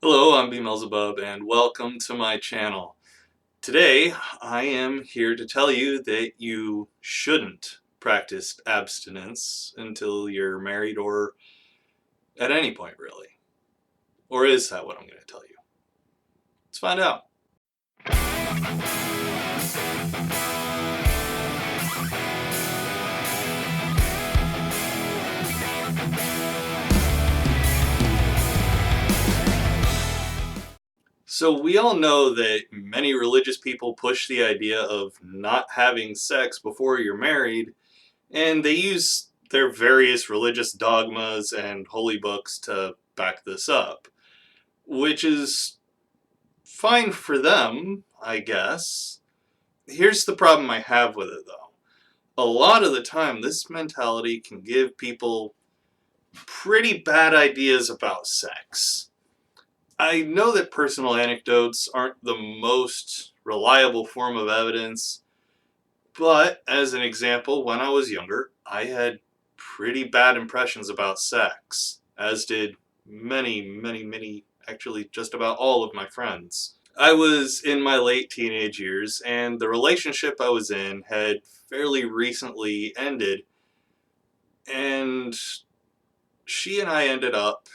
Hello, I'm BMillzebub and welcome to my channel. Today, I am here to tell you that you shouldn't practice abstinence until you're married or at any point really. Or is that what I'm going to tell you? Let's find out. So we all know that many religious people push the idea of not having sex before you're married, and they use their various religious dogmas and holy books to back this up, which is fine for them, I guess. Here's the problem I have with it, though. A lot of the time, this mentality can give people pretty bad ideas about sex. I know that personal anecdotes aren't the most reliable form of evidence, but as an example, when I was younger, I had pretty bad impressions about sex, as did many, actually just about all of my friends. I was in my late teenage years, and the relationship I was in had fairly recently ended, and she and I ended up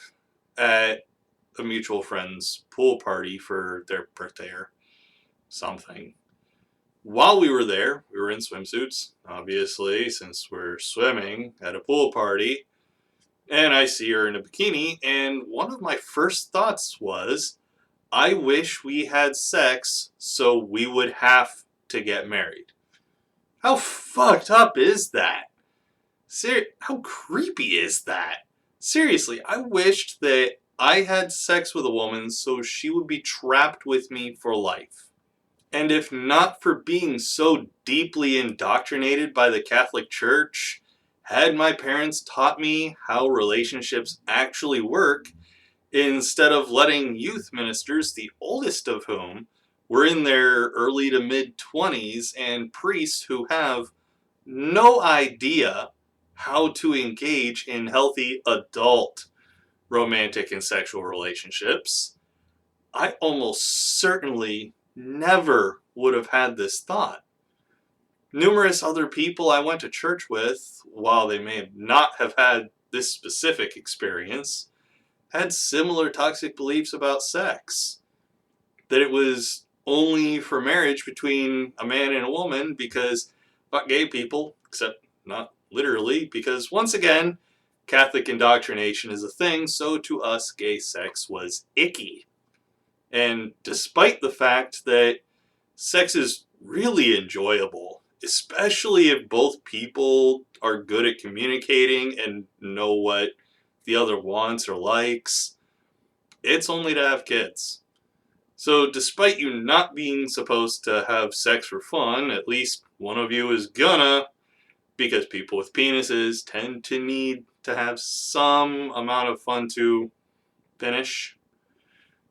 at a mutual friend's pool party for their birthday or something. While we were there, we were in swimsuits, obviously, since we're swimming at a pool party, and I see her in a bikini, and one of my first thoughts was, I wish we had sex so we would have to get married. How fucked up is that? How creepy is that? Seriously, I wished that I had sex with a woman so she would be trapped with me for life. And if not for being so deeply indoctrinated by the Catholic Church, had my parents taught me how relationships actually work, instead of letting youth ministers, the oldest of whom were in their early to mid-20s, and priests who have no idea how to engage in healthy adult romantic and sexual relationships, I almost certainly never would have had this thought. Numerous other people I went to church with, while they may not have had this specific experience, had similar toxic beliefs about sex. That it was only for marriage between a man and a woman because fuck gay people, except not literally, because once again, Catholic indoctrination is a thing, so to us gay sex was icky. And despite the fact that sex is really enjoyable, especially if both people are good at communicating and know what the other wants or likes, it's only to have kids. So despite you not being supposed to have sex for fun, at least one of you is gonna, because people with penises tend to need to have some amount of fun to finish,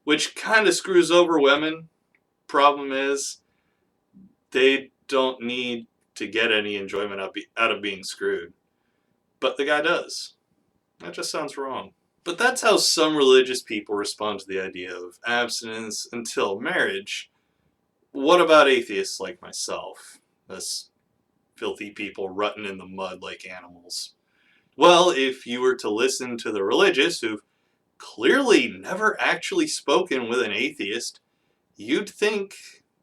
which kind of screws over women. Problem is, they don't need to get any enjoyment out of being screwed. But the guy does. That just sounds wrong. But that's how some religious people respond to the idea of abstinence until marriage. What about atheists like myself? Us filthy people rutting in the mud like animals. Well, if you were to listen to the religious who've clearly never actually spoken with an atheist, you'd think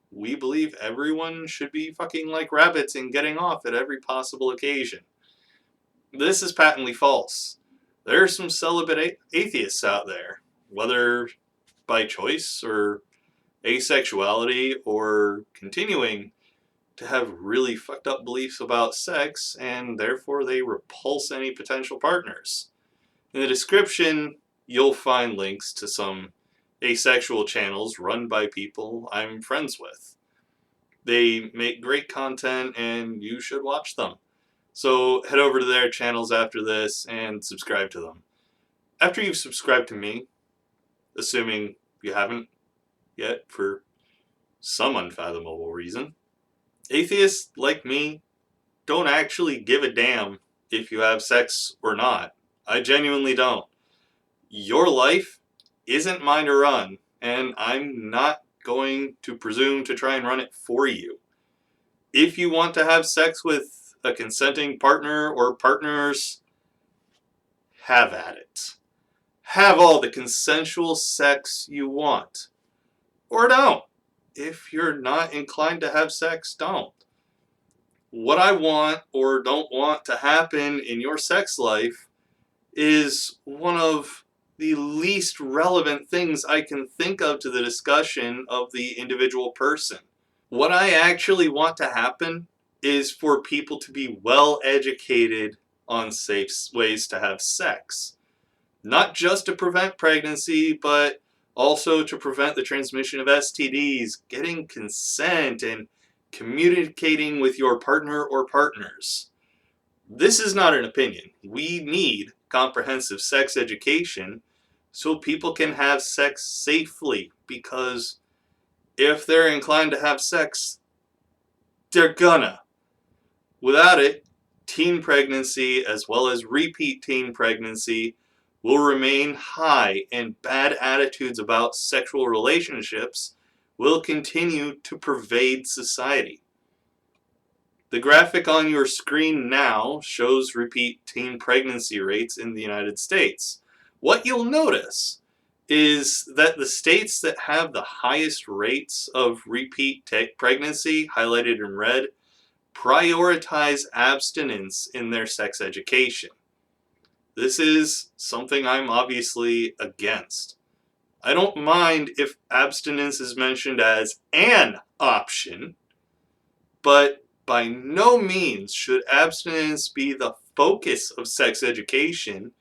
we believe everyone should be fucking like rabbits and getting off at every possible occasion. This is patently false. There are some celibate atheists out there, whether by choice or asexuality or continuing to have really fucked up beliefs about sex, and therefore they repulse any potential partners. In the description, you'll find links to some asexual channels run by people I'm friends with. They make great content and you should watch them. So head over to their channels after this and subscribe to them. After you've subscribed to me, assuming you haven't yet for some unfathomable reason, atheists like me don't actually give a damn if you have sex or not. I genuinely don't. Your life isn't mine to run, and I'm not going to presume to try and run it for you. If you want to have sex with a consenting partner or partners, have at it. Have all the consensual sex you want. Or don't. If you're not inclined to have sex, don't. What I want or don't want to happen in your sex life is one of the least relevant things I can think of to the discussion of the individual person. What I actually want to happen is for people to be well educated on safe ways to have sex. Not just to prevent pregnancy, but also to prevent the transmission of STDs, getting consent, and communicating with your partner or partners. This is not an opinion. We need comprehensive sex education so people can have sex safely, because if they're inclined to have sex, they're gonna. Without it, teen pregnancy as well as repeat teen pregnancy will remain high, and bad attitudes about sexual relationships will continue to pervade society. The graphic on your screen now shows repeat teen pregnancy rates in the United States. What you'll notice is that the states that have the highest rates of repeat pregnancy, highlighted in red, prioritize abstinence in their sex education. This is something I'm obviously against. I don't mind if abstinence is mentioned as an option, but by no means should abstinence be the focus of sex education,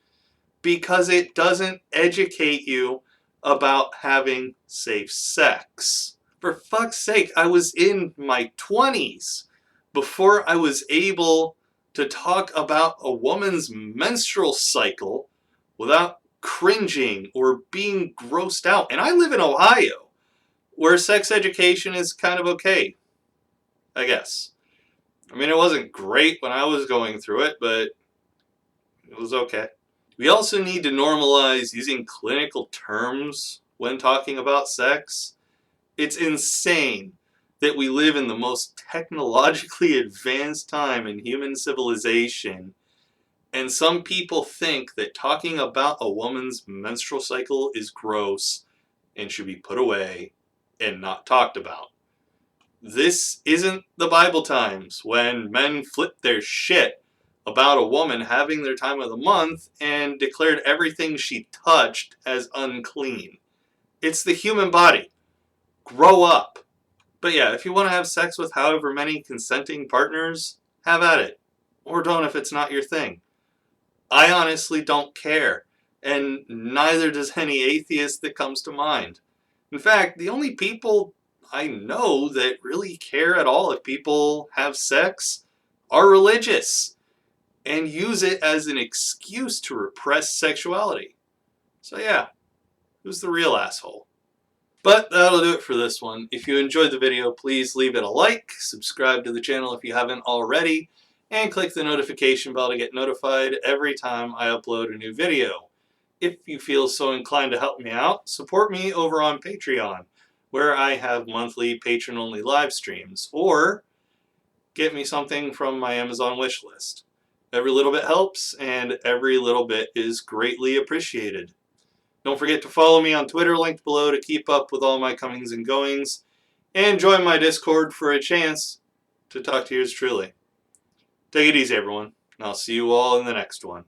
because it doesn't educate you about having safe sex. For fuck's sake, I was in my 20s before I was able to talk about a woman's menstrual cycle without cringing or being grossed out. And I live in Ohio, where sex education is kind of okay, I guess. I mean, it wasn't great when I was going through it, but it was okay. We also need to normalize using clinical terms when talking about sex. It's insane that we live in the most technologically advanced time in human civilization, and some people think that talking about a woman's menstrual cycle is gross and should be put away and not talked about. This isn't the Bible times when men flipped their shit about a woman having their time of the month and declared everything she touched as unclean. It's the human body. Grow up. But yeah, if you want to have sex with however many consenting partners, have at it. Or don't if it's not your thing. I honestly don't care, and neither does any atheist that comes to mind. In fact, the only people I know that really care at all if people have sex are religious, and use it as an excuse to repress sexuality. So yeah, who's the real asshole? But that'll do it for this one. If you enjoyed the video, please leave it a like, subscribe to the channel if you haven't already, and click the notification bell to get notified every time I upload a new video. If you feel so inclined to help me out, support me over on Patreon, where I have monthly patron-only live streams, or get me something from my Amazon wish list. Every little bit helps, and every little bit is greatly appreciated. Don't forget to follow me on Twitter, linked below, to keep up with all my comings and goings, and join my Discord for a chance to talk to yours truly. Take it easy, everyone, and I'll see you all in the next one.